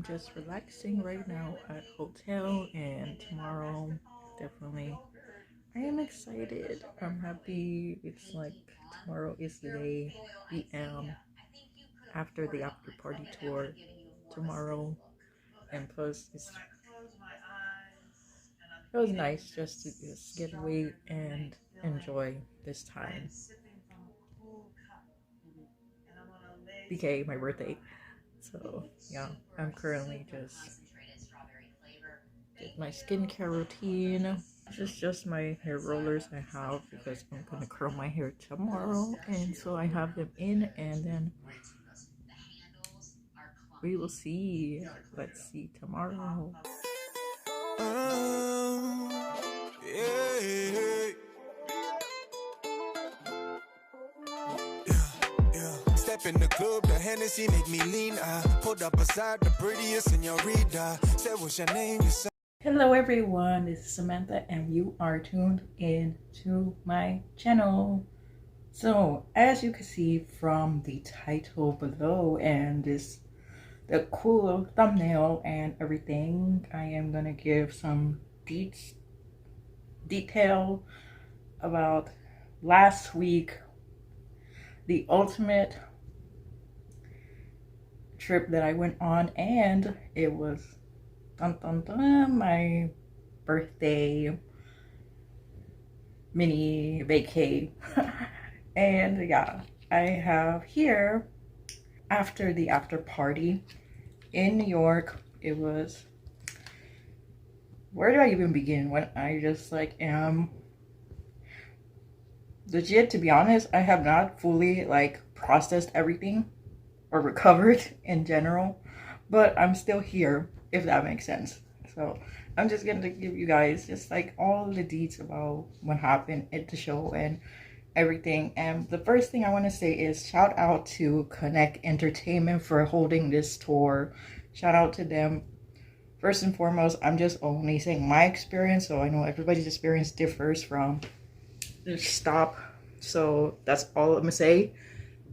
just relaxing right now at hotel, and tomorrow definitely I am excited. I'm happy. It's like tomorrow is the day. BM after the after party tour tomorrow, and plus it was nice just to just get away and enjoy this time. BK my birthday. So yeah, I'm currently just did my skincare routine. This is just my hair rollers I have because I'm gonna curl my hair tomorrow, and so I have them in, and then we will see. Let's see tomorrow. Yeah. Step in the club, the Hennessy make me lean. I pulled up beside the prettiest senorita. Said, what's your name? You said, hello everyone, this is Samantha and you are tuned in to my channel. So as you can see from the title below and the cool thumbnail and everything, I am gonna give some detail about last week, the ultimate trip that I went on, and it was my birthday mini vacay. And yeah, I have here after the after party in New York. It was, where do I even begin when I just like am legit, to be honest, I have not fully like processed everything or recovered in general, but I'm still here, if that makes sense. So I'm just gonna give you guys just like all the deets about what happened at the show and everything. And the first thing I want to say is shout out to Connect Entertainment for holding this tour. Shout out to them. First and foremost, I'm just only saying my experience, so I know everybody's experience differs from the stop, so that's all I'm gonna say.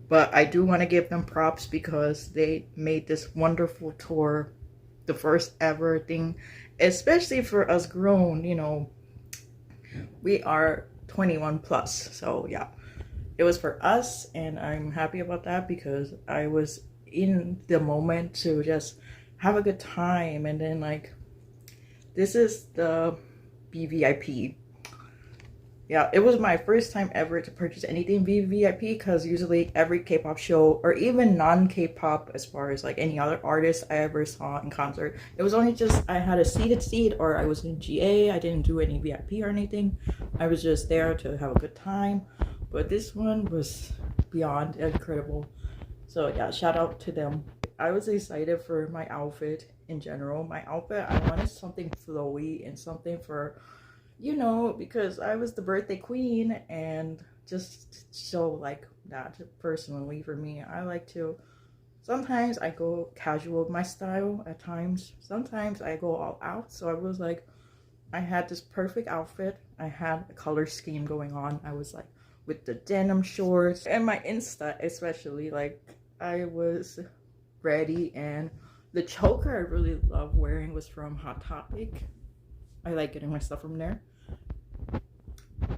But I do want to give them props because they made this wonderful tour, the first ever thing, especially for us grown, you know, we are 21 plus. So yeah, it was for us, and I'm happy about that because I was in the moment to just have a good time. And then like, this is the BVIP. Yeah, it was my first time ever to purchase anything VVIP because usually every K-pop show, or even non-K-pop as far as like any other artist I ever saw in concert, it was only just I had a seated seat or I was in GA. I didn't do any VIP or anything. I was just there to have a good time. But this one was beyond incredible. So yeah, shout out to them. I was excited for my outfit in general. My outfit, I wanted something flowy and something for, you know, because I was the birthday queen, and just show like that. Personally for me, I like to, sometimes I go casual with my style at times, sometimes I go all out. So I was like, I had this perfect outfit. I had a color scheme going on. I was like with the denim shorts and my Insta especially, like I was ready. And the choker I really love wearing was from Hot Topic. I like getting my stuff from there.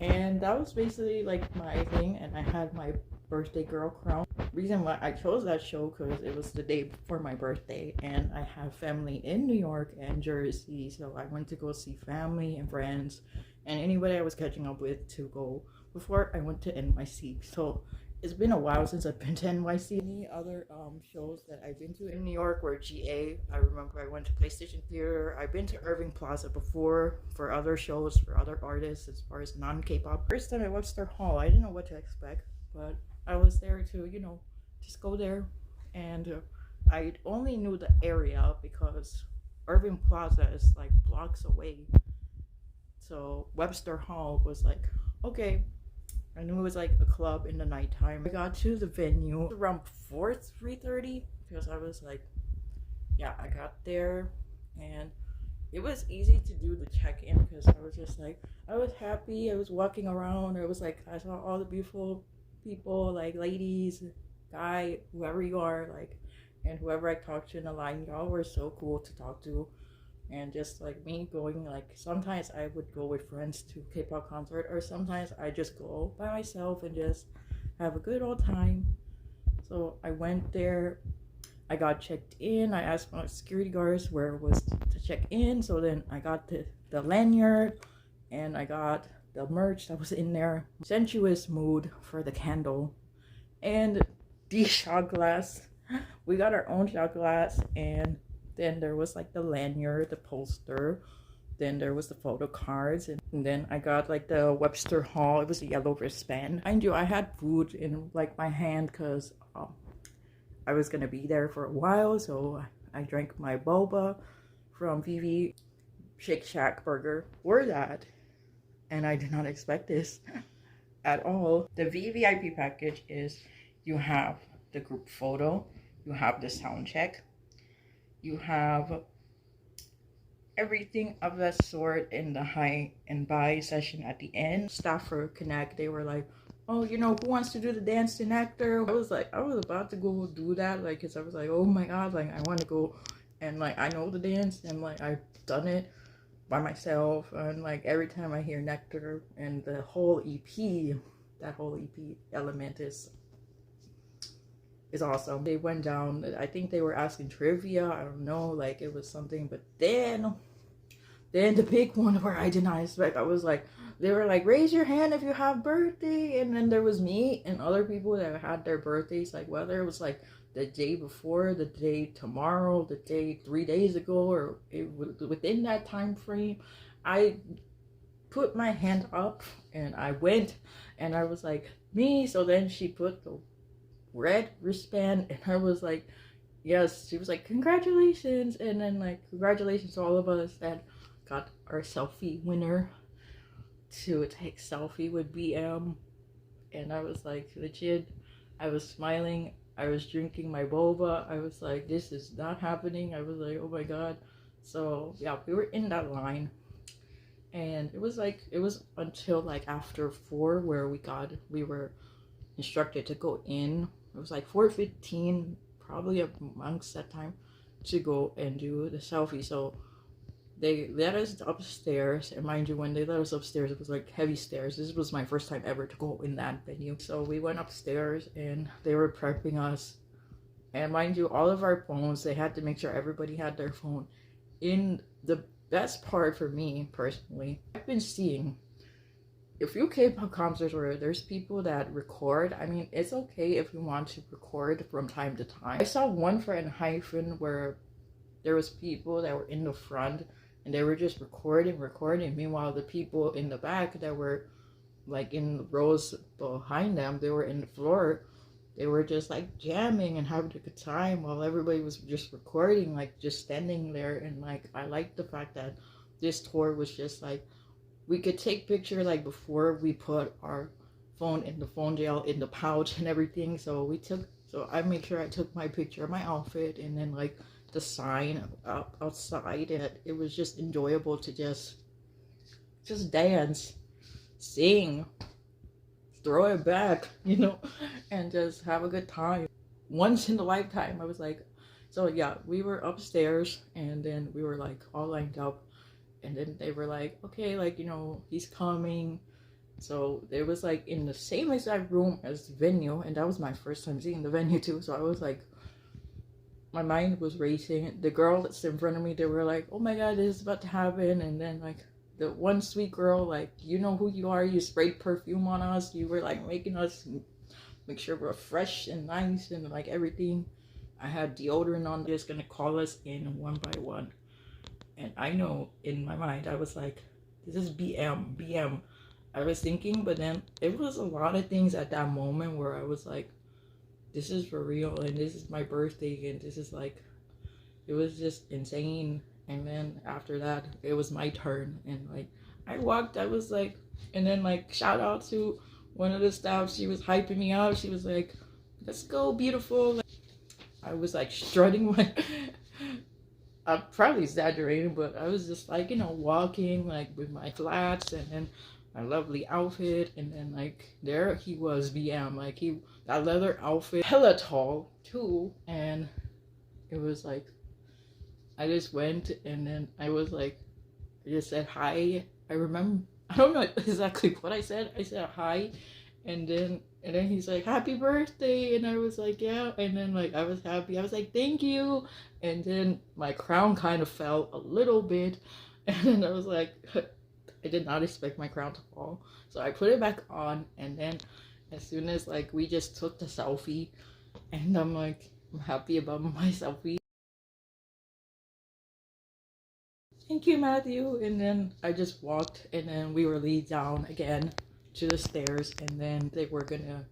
And that was basically like my thing. And I had my birthday girl crown. Reason why I chose that show because it was the day before my birthday, and I have family in New York and Jersey, so I went to go see family and friends and anybody I was catching up with to go before I went to NYC. So it's been a while since I've been to NYC. Any other shows that I've been to in New York were GA. I remember I went to PlayStation Theater. I've been to Irving Plaza before for other shows, for other artists as far as non-K-pop. First time at Webster Hall, I didn't know what to expect, but I was there to, you know, just go there. And I only knew the area because Irving Plaza is like blocks away. So Webster Hall was like, okay, I knew it was like a club in the nighttime. I got to the venue around 3:30 because I was like, yeah, I got there and it was easy to do the check-in because I was just like, I was happy. I was walking around. It was like, I saw all the beautiful people, like ladies, guy, whoever you are, like And whoever I talked to in the line, y'all were so cool to talk to. And just like me going, like sometimes I would go with friends to K-pop concert, or sometimes I just go by myself and just have a good old time. So I went there, I got checked in, I asked my security guards where it was to check in. So then I got the lanyard, and I got the merch that was in there. Sensuous mood for the candle, and the shot glass. We got our own shot glass, and then there was like the lanyard, the poster, then there was the photo cards, and then I got like the Webster Hall. It was a yellow wristband. Mind you, I had food in like my hand because I was gonna be there for a while, so I drank my boba from VV. Shake Shack burger or that, and I did not expect this at all. The VVIP package is you have the group photo, you have the sound check, you have everything of that sort in the high and buy session at the end. Staff for Connect, they were like, oh, you know, who wants to do the dance to NECTAR? I was like, I was about to go do that, like, because I was like, oh my god, like, I want to go, and like, I know the dance, and like, I've done it by myself, and like, every time I hear NECTAR and the whole EP, that whole EP element is awesome. They went down, I think they were asking trivia, I don't know, like, it was something, but then the big one where I did not expect, I was like, they were like, raise your hand if you have birthday, and then there was me and other people that had their birthdays, like whether it was like the day before, the day tomorrow, the day 3 days ago, or it was within that time frame. I put my hand up and I went, and I was like, me. So then she put the red wristband, and I was like, yes. She was like, congratulations, and then like, congratulations to all of us that got our selfie winner to take selfie with BM. And I was like, legit, I was smiling, I was drinking my boba, I was like, this is not happening. I was like, oh my god. So yeah, we were in that line, and it was until like after 4 where we were instructed to go in. It was like 4:15, probably amongst that time, to go and do the selfie. So they let us upstairs, and mind you, when they let us upstairs, it was like heavy stairs. This was my first time ever to go in that venue. So we went upstairs, and they were prepping us, and mind you, all of our phones, they had to make sure everybody had their phone. In the best part for me personally, I've been seeing a few K-pop concerts where there's people that record. I mean, it's okay if you want to record from time to time. I saw one for Hyphen where there was people that were in the front, and they were just recording. Meanwhile, the people in the back that were like in the rows behind them, they were in the floor. They were just like jamming and having a good time while everybody was just recording, like just standing there. And like, I like the fact that this tour was just like, we could take picture like before we put our phone in the phone jail in the pouch and everything. So I made sure I took my picture of my outfit, and then like the sign up outside, and it was just enjoyable to just dance, sing, throw it back, you know, and just have a good time. Once in a lifetime. I was like, so yeah, we were upstairs, and then we were like all lined up, and then they were like, okay, like, you know, he's coming. So it was like in the same exact room as the venue, and that was my first time seeing the venue too. So I was like, my mind was racing. The girl that's in front of me, they were like, oh my god, this is about to happen. And then like the one sweet girl, like, you know who you are, you sprayed perfume on us, you were like making us make sure we're fresh and nice and like everything. I had deodorant on. They're just gonna call us in one by one, and I know in my mind I was like, this is BM. I was thinking, but then it was a lot of things at that moment where I was like, this is for real, and this is my birthday, and this is like, it was just insane. And then after that, it was my turn, and like, I was like, and then like, shout out to one of the staff, she was hyping me up, she was like, let's go, beautiful. Like, I was like strutting my, I'm probably exaggerating, but I was just like, you know, walking like with my flats, and then my lovely outfit, and then like there he was, BM, like that leather outfit, hella tall too, and it was like I just went, and then I was like, I just said hi. I remember, I don't know exactly what I said. I said hi, and then he's like, happy birthday, and I was like, yeah, and then like I was happy. I was like, thank you, and then my crown kind of fell a little bit, and then I was like, I did not expect my crown to fall, so I put it back on, and then as soon as like we just took the selfie, and I'm like, I'm happy about my selfie. Thank you, Matthew. And then I just walked, and then we were lead down again to the stairs, and then they were gonna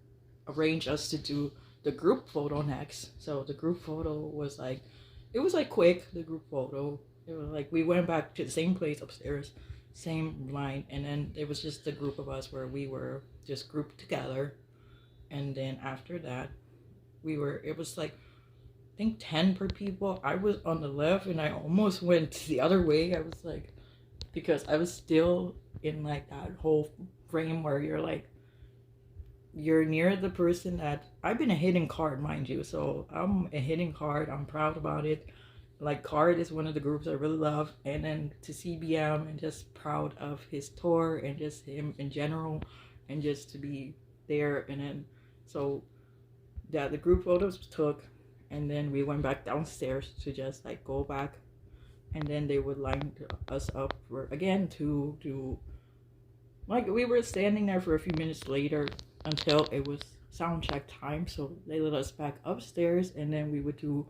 arrange us to do the group photo next. So the group photo was like, it was like quick, the group photo. It was like we went back to the same place upstairs, same line, and then it was just a group of us where we were just grouped together. And then after that, it was like, I think 10 per people. I was on the left, and I almost went the other way. I was like, because I was still in like that whole frame where you're like, you're near the person that I've been a hidden card, mind you. So I'm a hidden card. I'm proud about it. Like, Card is one of the groups I really love, and then to see BM, and just proud of his tour and just him in general, and just to be there. And then so yeah, the group photos took, and then we went back downstairs to just like go back, and then they would line us up for again to do, like, we were standing there for a few minutes later until it was sound check time, so they let us back upstairs, and then we would do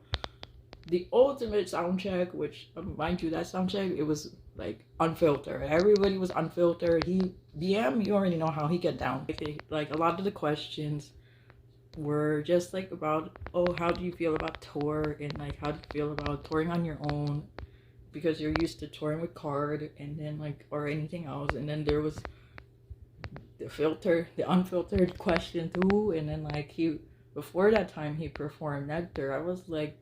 the ultimate sound check, which mind you, that sound check, it was like unfiltered. Everybody was unfiltered. BM, you already know how he get down. Like a lot of the questions were just like about, oh, how do you feel about tour, and like how do you feel about touring on your own, because you're used to touring with Card, and then like, or anything else. And then there was the unfiltered question too, and then like before that time he performed NECTAR. I was like,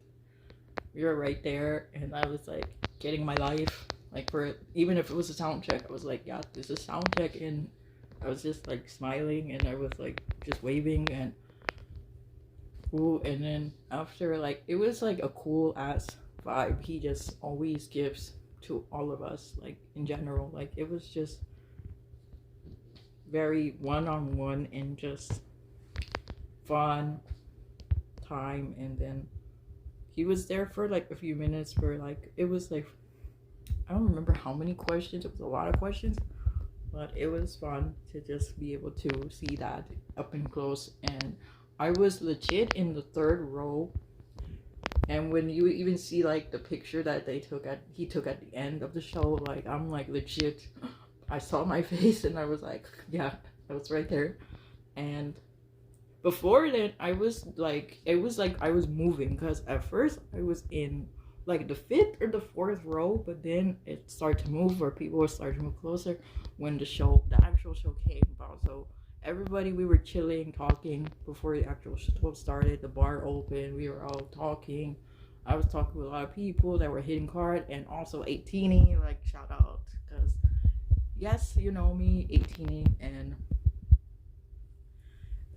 you're right there, and I was like getting my life, like, for even if it was a sound check, I was like, yeah, this is sound check, and I was just like smiling, and I was like just waving, and ooh. And then after, like, it was like a cool ass vibe he just always gives to all of us, like in general. Like, it was just very one-on-one and just fun time. And then he was there for like a few minutes for like, it was like, I don't remember how many questions. It was a lot of questions, but it was fun to just be able to see that up and close. And I was legit in the third row, and when you even see like the picture that he took at the end of the show, like, I'm like legit, I saw my face, and I was like, yeah, I was right there. And before then, I was like, it was like I was moving, because at first I was in like the 5th or the 4th row, but then it started to move, or people were starting to move closer when the actual show came about. So everybody, we were chilling, talking before the actual show started. The bar opened, we were all talking. I was talking with a lot of people that were hitting Card, and also 18, like, shout out, because yes, you know me, 18, and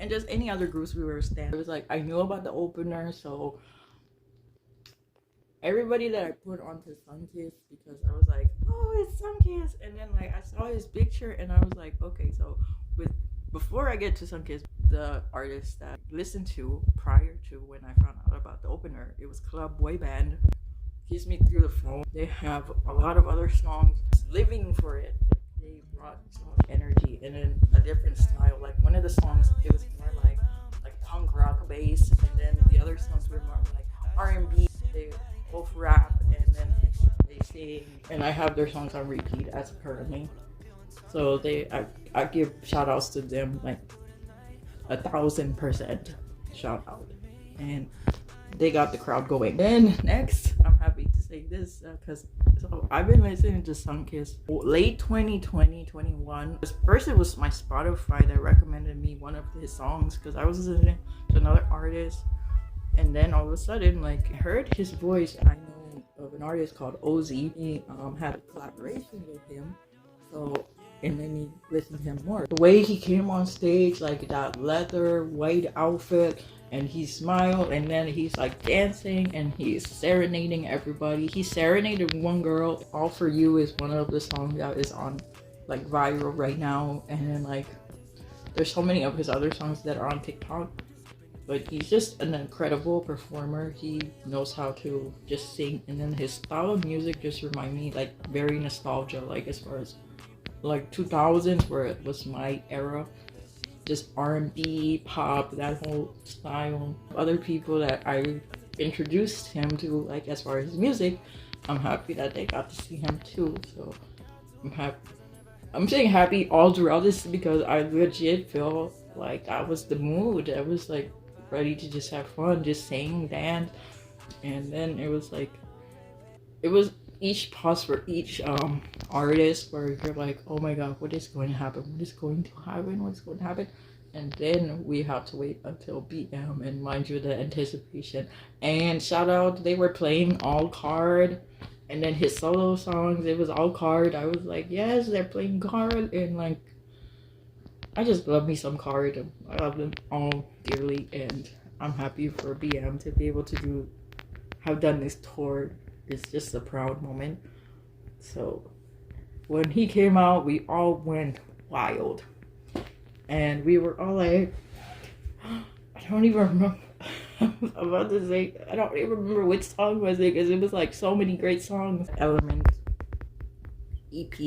just any other groups we were standing. It was like, I knew about the opener, so everybody that I put onto SUNKIS, because I was like, oh, it's SUNKIS, and then like I saw his picture, and I was like, okay. So before I get to SUNKIS, the artist that I listened to prior to when I found out about the opener, it was Club BOYBND. Kiss Me Through the Phone. They have a lot of other songs. Living for It. They brought so much energy, and then a different style. Like, one of the songs, it was more like punk rock bass, and then the other songs were more like R&B. They both rap, and then they sing, and I have their songs on repeat as currently. So I give shout outs to them, like 1,000% shout out, and they got the crowd going. Then next, I'm happy to say this, because so I've been listening to SUNKIS late 2020, 21. First, it was my Spotify that recommended me one of his songs, because I was listening to another artist, and then all of a sudden, like, I heard his voice, and I know of an artist called OZ. He had a collaboration with him, so and then you listen to him more. The way he came on stage, like that leather white outfit, and he smiled, and then he's like dancing and he's serenading everybody. He serenaded one girl. All For You is one of the songs that is on like viral right now, and then like there's so many of his other songs that are on TikTok. But he's just an incredible performer. He knows how to just sing, and then his style of music just remind me like very nostalgia, like as far as like 2000s where it was my era, just R&B, pop, that whole style. Other people that I introduced him to, like as far as music, I'm happy that they got to see him too. So I'm happy. I'm saying happy all throughout this because I legit feel like that was the mood. I was like ready to just have fun, just sing, dance, and then it was like, it was each pause for each artist where you're like, oh my god, what is going to happen? What is going to happen? What's going to happen? And then we have to wait until BM, and mind you, the anticipation. And shout out, they were playing all card, and then his solo songs, it was all card. I was like, yes, they're playing card, and like, I just love me some card. I love them all dearly, and I'm happy for BM to be able to have done this tour. It's just a proud moment. So when he came out, we all went wild, and we were all like, I don't even remember. I'm about to say, I don't even remember which song was it, because it was like so many great songs. Element EP,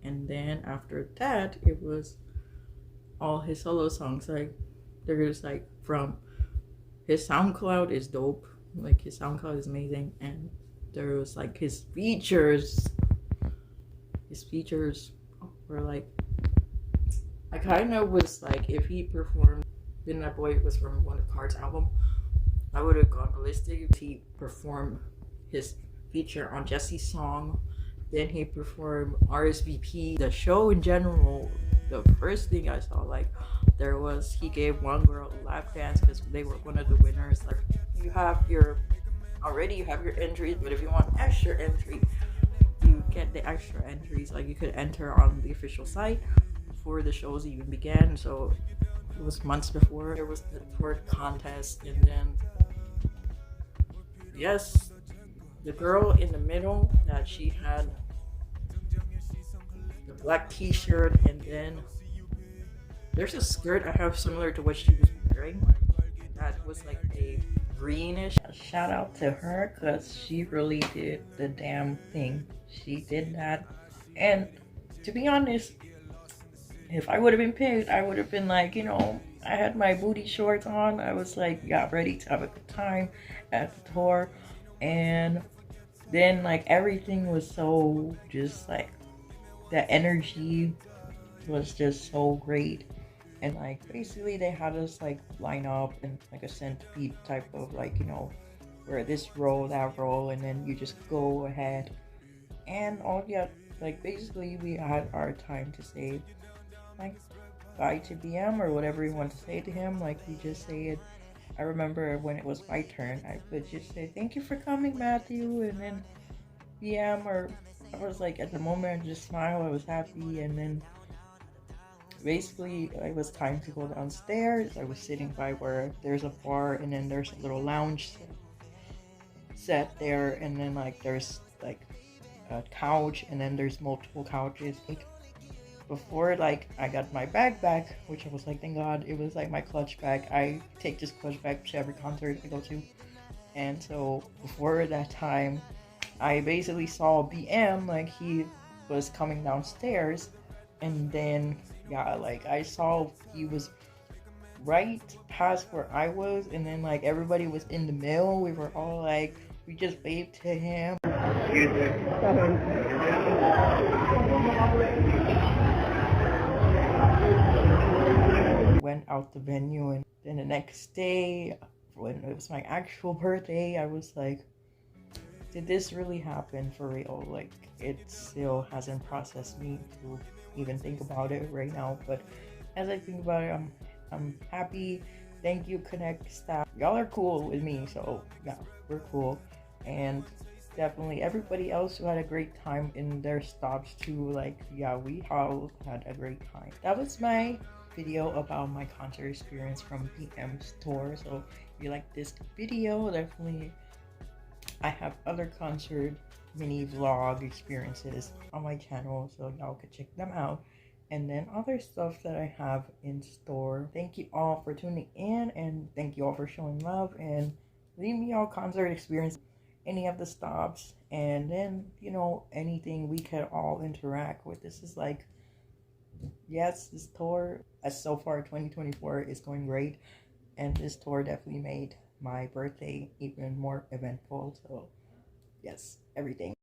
and then after that it was all his solo songs. Like there's like, from his SoundCloud is dope, like his SoundCloud is amazing, and there was like his features were like, I kind of was like, if he performed, then that boy was from one of Card's album, I would have gone ballistic. If he performed his feature on Jesse's song, then he performed RSVP. The show in general, the first thing I saw, like there was, he gave one girl a lap dance because they were one of the winners. Like you have your entries, but if you want extra entry, you get the extra entries. Like you could enter on the official site before the shows even began. So it was months before. There was the tour contest, and then yes, the girl in the middle, that she had the black t-shirt, and then there's a skirt I have similar to what she was wearing that was like a greenish. Shout out to her, because she really did the damn thing. She did that. And to be honest, if I would have been picked, I would have been like, you know, I had my booty shorts on. I was like, got ready to have a good time at the tour. And then like everything was so just like, the energy was just so great. And like basically they had us like line up in like a centipede type of, like, you know, where this row, that row, and then you just go ahead and all. Yeah, like basically we had our time to say like bye to BM or whatever you want to say to him. Like we just say it. I remember when it was my turn, I would just say thank you for coming, Matthew, and then BM, or I was like, at the moment I just smile, I was happy. And then basically it was time to go downstairs. I was sitting by where there's a bar, and then there's a little lounge set there, and then like there's like a couch, and then there's multiple couches. Like before, like I got my bag back, which I was like, thank god, it was like my clutch bag. I take this clutch bag to every concert I go to. And so before that time, I basically saw BM, like he was coming downstairs, and then yeah, like I saw he was right past where I was, and then like everybody was in the middle. We were all like, we just waved to him. Went out the venue, and then the next day, when it was my actual birthday, I was like, did this really happen for real? Like, it still hasn't processed me to even think about it right now, but as I think about it, I'm happy. Thank you, Connect staff. Y'all are cool with me, so yeah, we're cool. And definitely everybody else who had a great time in their stops too. Like, yeah, we all had a great time. That was my video about my concert experience from BOYBND's tour. So if you like this video, definitely I have other concert mini vlog experiences on my channel, so y'all could check them out. And then other stuff that I have in store. Thank you all for tuning in, and thank you all for showing love, and leave me your concert experience, any of the stops, and then, you know, anything we could all interact with. This is like, yes, this tour as so far 2024 is going great, and this tour definitely made my birthday even more eventful. So yes, everything.